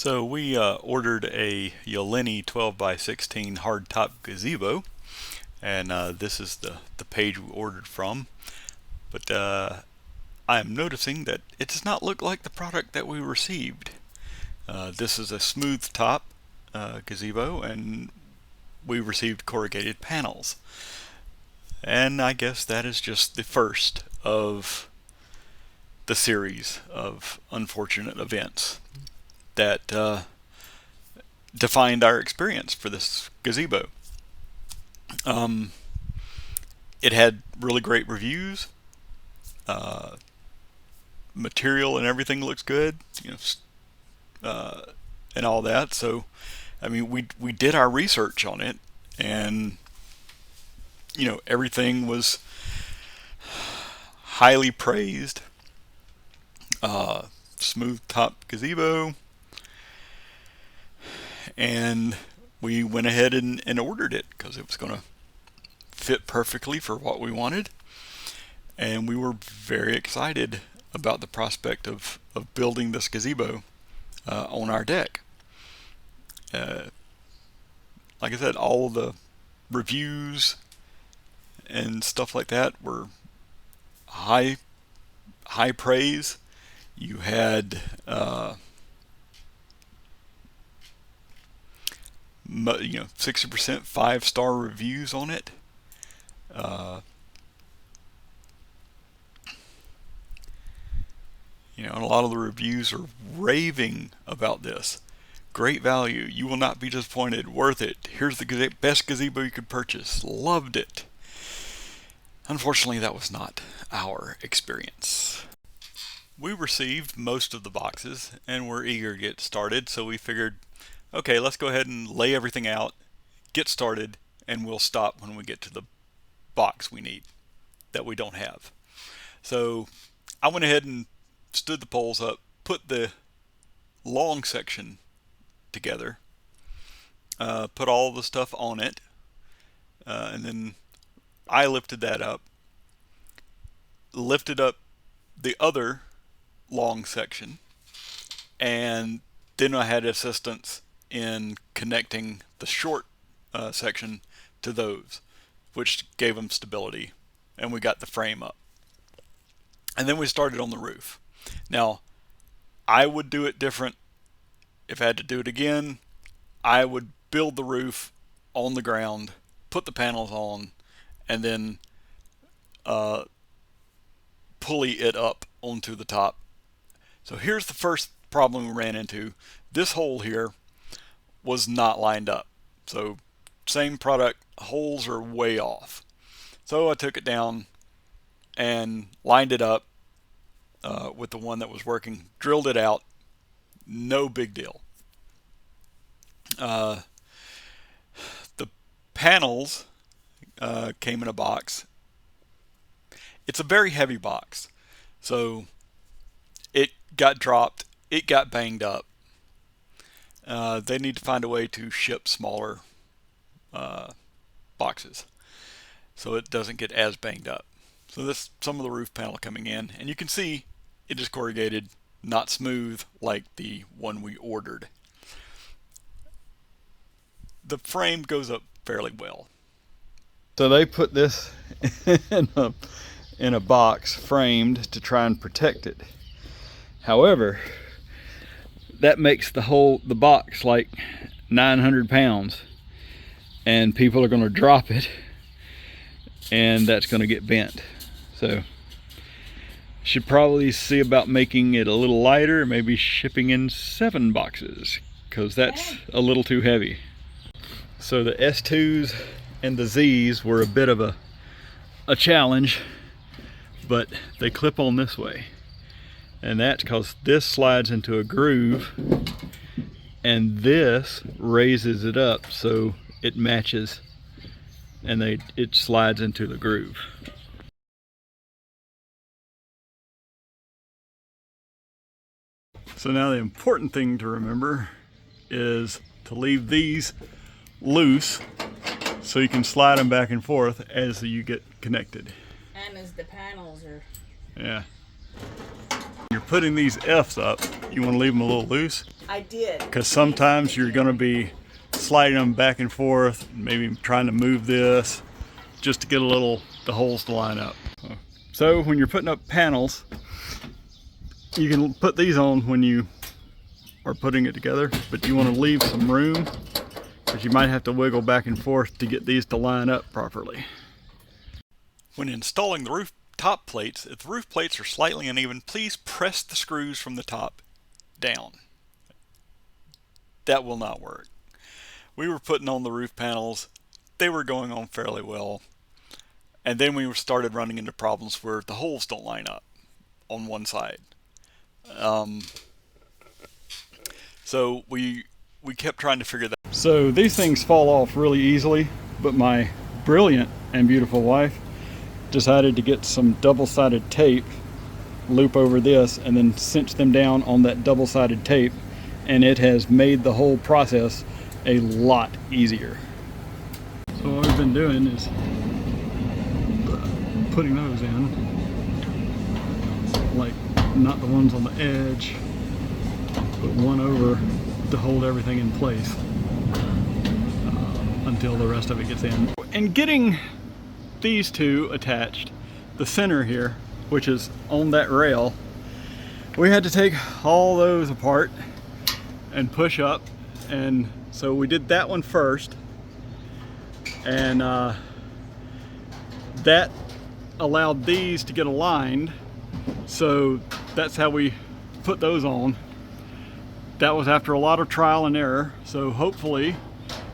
So we ordered a Yoleny 12x16 hardtop gazebo, and this is the page we ordered from. But I am noticing that it does not look like the product that we received. This is a smooth top gazebo, and we received corrugated panels. And I guess that is just the first of the series of unfortunate events that defined our experience for this gazebo. It had really great reviews. Material and everything looks good, and all that. So, I mean, we did our research on it, and everything was highly praised. Smooth top gazebo, and we went ahead and ordered it because it was going to fit perfectly for what we wanted, and we were very excited about the prospect of building this gazebo on our deck. Like I said, all the reviews and stuff like that were high praise. You had 60% 5-star reviews on it. And a lot of the reviews are raving about this. Great value. You will not be disappointed. Worth it. Here's the best gazebo you could purchase. Loved it. Unfortunately, that was not our experience. We received most of the boxes and were eager to get started, so we figured, okay, let's go ahead and lay everything out, get started, and we'll stop when we get to the box we need that we don't have. So I went ahead and stood the poles up, put the long section together, put all the stuff on it, and then I lifted that up, lifted up the other long section, and then I had assistance in connecting the short section to those, which gave them stability, and we got the frame up. And then we started on the roof. Now, I would do it different. If I had to do it again, I would build the roof on the ground, put the panels on, and then pulley it up onto the top. So here's the first problem we ran into. This hole here was not lined up. So same product, holes are way off. So I took it down and lined it up with the one that was working, drilled it out, no big deal. The panels came in a box. It's a very heavy box, so it got dropped, it got banged up. They need to find a way to ship smaller boxes so it doesn't get as banged up. So this some of the roof panel coming in, and you can see it is corrugated, not smooth like the one we ordered. The frame goes up fairly well. So they put this in a box framed to try and protect it. However, that makes the box like 900 pounds, and people are going to drop it, and that's going to get bent. So should probably see about making it a little lighter, maybe shipping in 7 boxes, because that's a little too heavy. So the S2s and the Zs were a bit of a challenge, but they clip on this way, and that's because this slides into a groove and this raises it up so it matches, and it slides into the groove. So now the important thing to remember is to leave these loose so you can slide them back and forth as you get connected. And as the panels are... Yeah. You're putting these F's up, you want to leave them a little loose I did. Because sometimes you're going to be sliding them back and forth, maybe trying to move this just to get the holes to line up. So when you're putting up panels, you can put these on when you are putting it together, but you want to leave some room because you might have to wiggle back and forth to get these to line up properly. When installing the roof top plates, if the roof plates are slightly uneven, please press the screws from the top down. That will not work. We were putting on the roof panels, they were going on fairly well, and then we started running into problems where the holes don't line up on one side. So we kept trying to figure that out. So these things fall off really easily, but my brilliant and beautiful wife decided to get some double-sided tape, loop over this, and then cinch them down on that double-sided tape, and it has made the whole process a lot easier. So what we've been doing is putting those in, like not the ones on the edge, but one over to hold everything in place until the rest of it gets in. And getting these two attached, the center here, which is on that rail, we had to take all those apart and push up, and so we did that one first, and that allowed these to get aligned, so that's how we put those on. That was after a lot of trial and error, so hopefully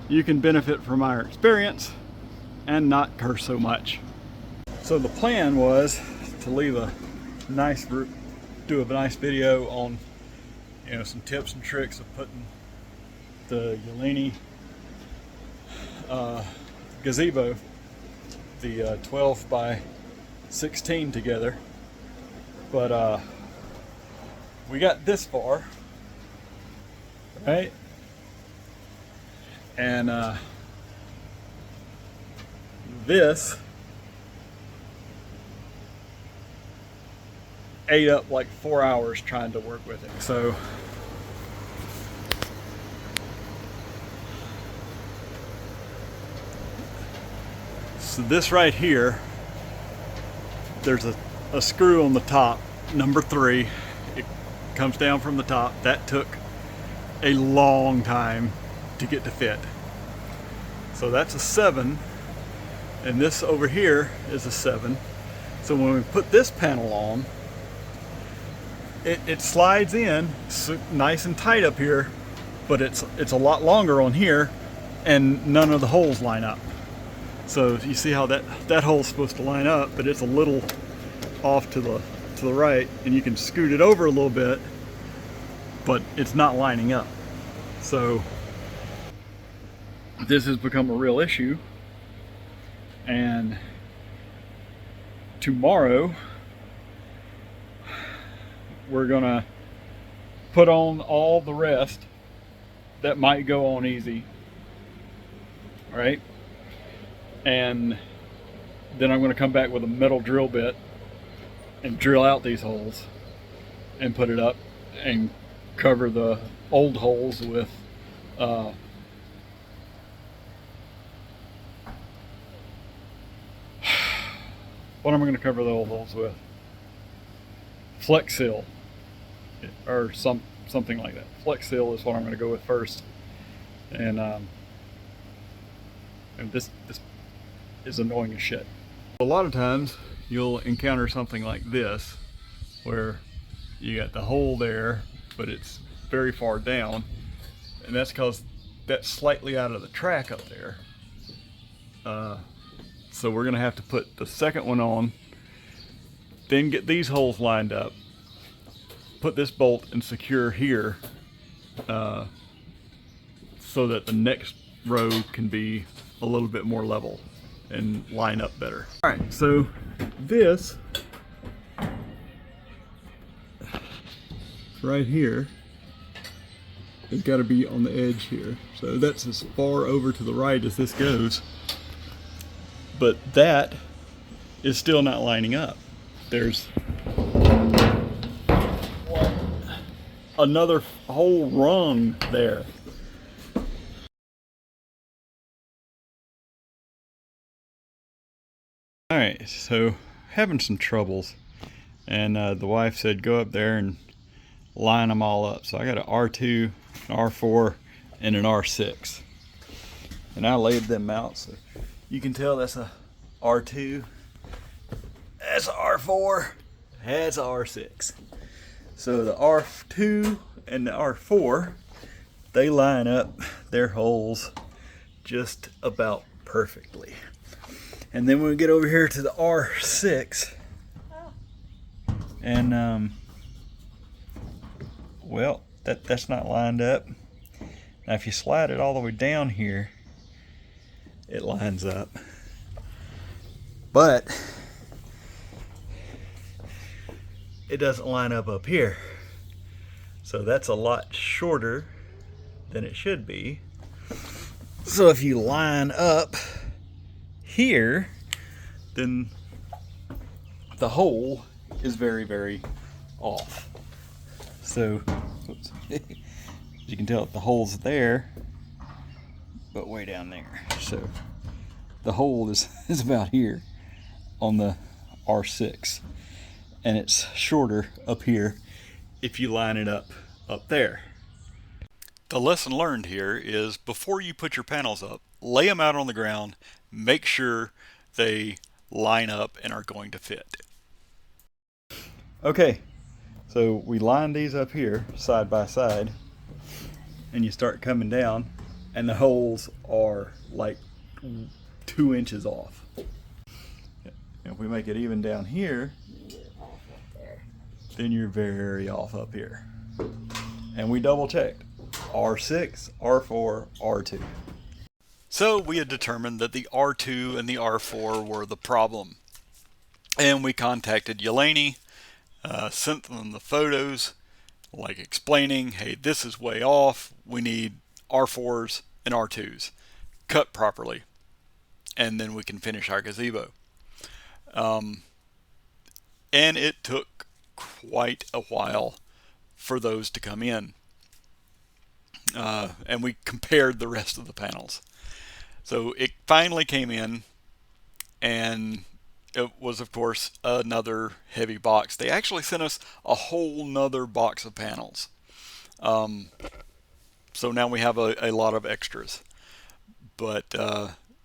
you can benefit from our experience and not curse so much. So the plan was to leave a nice, do a nice video on, you know, some tips and tricks of putting the Yoleny Gazebo, the 12 by 16 together, but we got this far, right? And this ate up like 4 hours trying to work with it. So this right here, there's a screw on the top, number 3. It comes down from the top. That took a long time to get to fit. So that's a 7, and this over here is a 7. So when we put this panel on, it slides in nice and tight up here, but it's a lot longer on here, and none of the holes line up. So you see how that hole's supposed to line up, but it's a little off to the right, and you can scoot it over a little bit, but it's not lining up. So this has become a real issue, and tomorrow we're gonna put on all the rest that might go on easy, right? And then I'm going to come back with a metal drill bit and drill out these holes and put it up and cover the old holes with what am I going to cover the old holes with? Flex Seal or something like that. Flex Seal is what I'm going to go with first, and this is annoying as shit. A lot of times you'll encounter something like this where you got the hole there, but it's very far down, and that's because that's slightly out of the track up there. So we're gonna have to put the second one on, then get these holes lined up, put this bolt and secure here, so that the next row can be a little bit more level and line up better. All right, so this right here has got to be on the edge here. So that's as far over to the right as this goes, but that is still not lining up. There's 1, another whole rung there. Alright, so having some troubles, and the wife said go up there and line them all up. So I got an R2, an R4, and an R6. And I laid them out, so you can tell that's a R2, that's a R4, that's a R6. So the R2 and the R4, they line up their holes just about perfectly. And then when we get over here to the R6, and well, that's not lined up. Now if you slide it all the way down here, it lines up. But it doesn't line up here. So that's a lot shorter than it should be. So if you line up here, then the hole is very, very off. So, oops. As you can tell, the hole's there, but way down there. So the hole is about here on the R6, and it's shorter up here if you line it up there. The lesson learned here is before you put your panels up, lay them out on the ground, make sure they line up and are going to fit. Okay, so we line these up here side by side, and you start coming down, and the holes are like 2 inches off. If we make it even down here, then you're very off up here. And we double checked. R6, R4, R2. So we had determined that the R2 and the R4 were the problem. And we contacted Yoleny, sent them the photos, like explaining, hey, this is way off. We need R4s and R2s cut properly. And then we can finish our gazebo. And it took quite a while for those to come in. And we compared the rest of the panels. So it finally came in, and it was, of course, another heavy box. They actually sent us a whole nother box of panels. So now we have a lot of extras. But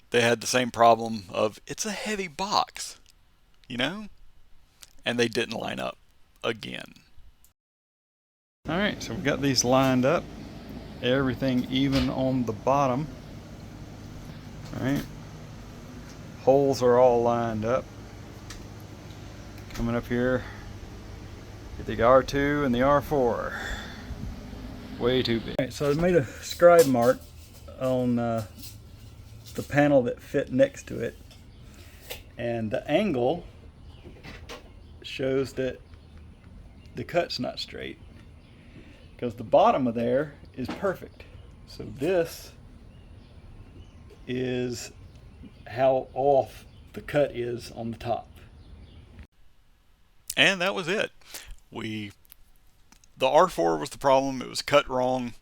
they had the same problem of, it's a heavy box, you know? And they didn't line up again. All right, so we've got these lined up. Everything even on the bottom. All right. Holes are all lined up. Coming up here, get the R2 and the R4. Way too big. All right, so I made a scribe mark on the panel that fit next to it, and the angle shows that the cut's not straight, because the bottom of there is perfect. So this is how off the cut is on the top. And that was it. The R4 was the problem. It was cut wrong.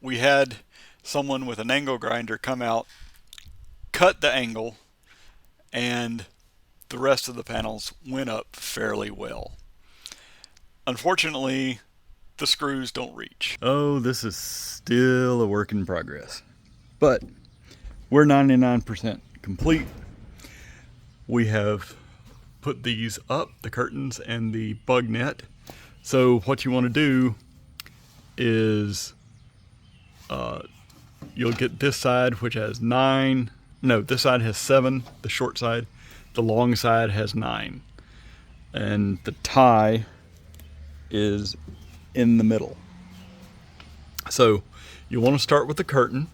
We had someone with an angle grinder come out, cut the angle, and the rest of the panels went up fairly well. Unfortunately, the screws don't reach. Oh, this is still a work in progress. But we're 99% complete. We have put these up, the curtains and the bug net. So what you want to do is you'll get this side, which has 9. No, this side has 7, the short side. The long side has 9. And the tie is in the middle. So you want to start with the curtain,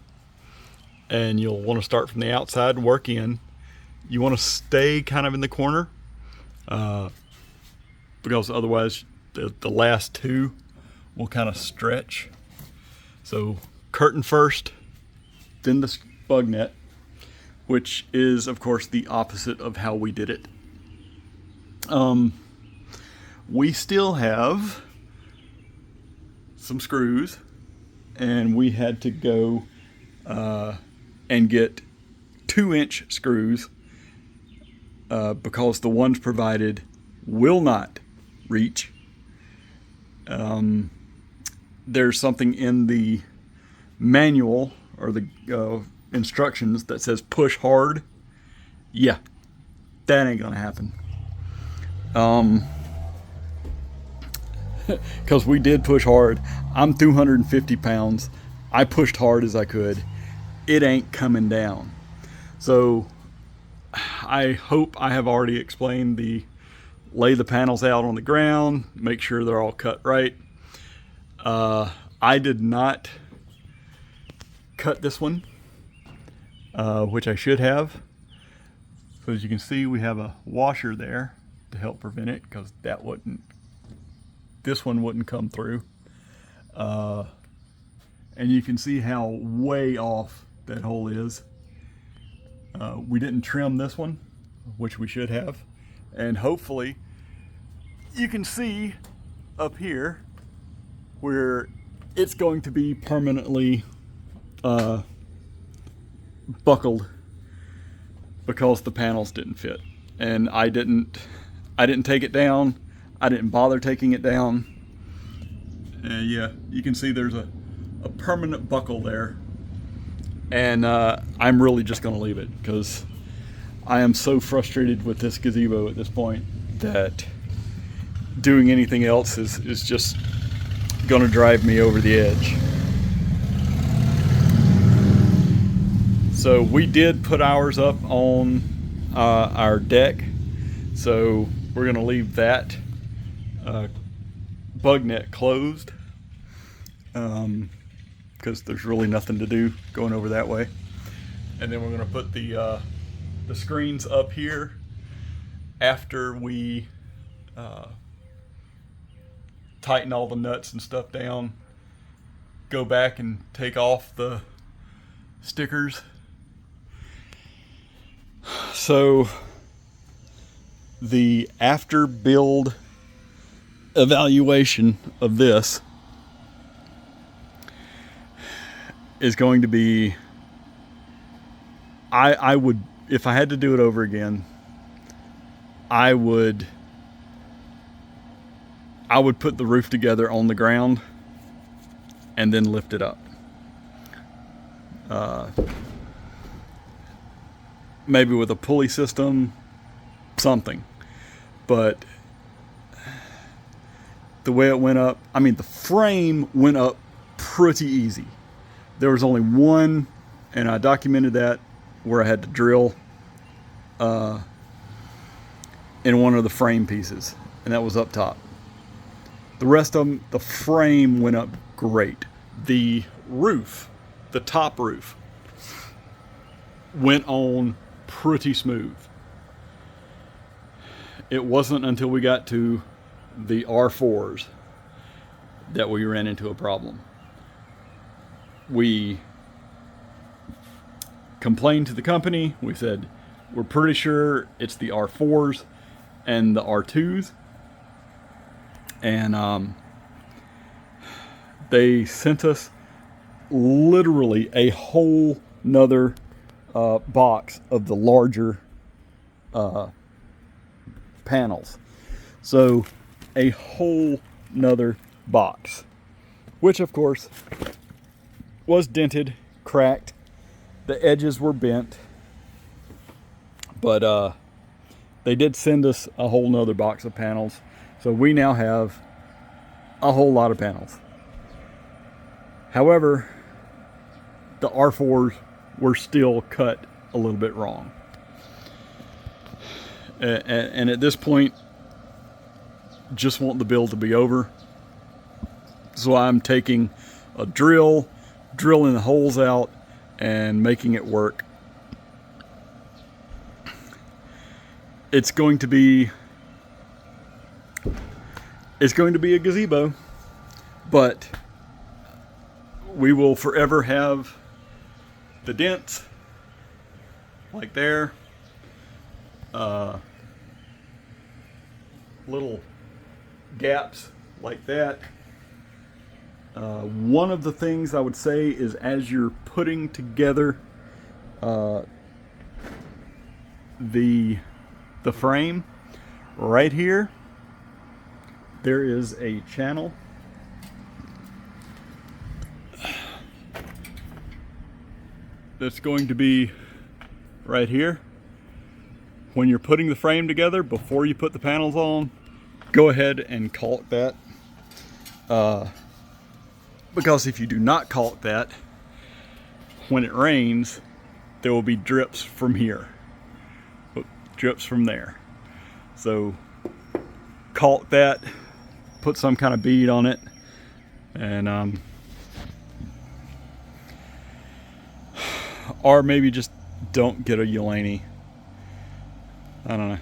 and you'll want to start from the outside and work in. You want to stay kind of in the corner, because otherwise the last 2 will kind of stretch. So curtain first, then the bug net, which is of course the opposite of how we did it. We still have some screws, and we had to go and get 2-inch screws because the ones provided will not reach. There's something in the manual or the instructions that says push hard. Yeah, that ain't gonna happen. Because we did push hard. I'm 250 pounds. I pushed hard as I could. It ain't coming down. So I hope I have already explained the lay the panels out on the ground, make sure they're all cut right. I did not cut this one, which I should have. So as you can see, we have a washer there to help prevent it, because this one wouldn't come through. And you can see how way off that hole is. We didn't trim this one, which we should have. And hopefully you can see up here where it's going to be permanently buckled because the panels didn't fit. And I didn't take it down. I didn't bother taking it down. Yeah, you can see there's a permanent buckle there. And I'm really just going to leave it, because I am so frustrated with this gazebo at this point that doing anything else is just going to drive me over the edge. So we did put ours up on our deck, so we're going to leave that bug net closed, because there's really nothing to do going over that way. And then we're going to put the screens up here after we tighten all the nuts and stuff down, go back and take off the stickers. So the after build evaluation of this is going to be, I would, if I had to do it over again, I would put the roof together on the ground and then lift it up. Maybe with a pulley system, something. But the way it went up, I mean, the frame went up pretty easy. There was only one, and I documented that, where I had to drill in one of the frame pieces, and that was up top. The rest of them, the frame went up great. The roof, the top roof, went on pretty smooth. It wasn't until we got to the R4s that we ran into a problem. We complained to the company. We said, we're pretty sure it's the R4s and the R2s. And they sent us literally a whole nother box of the larger panels. So a whole nother box, which of course was dented, cracked, the edges were bent, but they did send us a whole nother box of panels. So we now have a whole lot of panels. However, the R4s were still cut a little bit wrong. And at this point, just want the build to be over. So I'm taking a drill, drilling the holes out, and making it work. It's going to be a gazebo, but we will forever have the dents like there, little gaps like that, One of the things I would say is, as you're putting together the frame, right here there is a channel that's going to be right here. When you're putting the frame together, before you put the panels on, go ahead and caulk that, because if you do not caulk that, when it rains, there will be drips from here, drips from there. So caulk that, put some kind of bead on it, and or maybe just don't get a Yoleny. I don't know.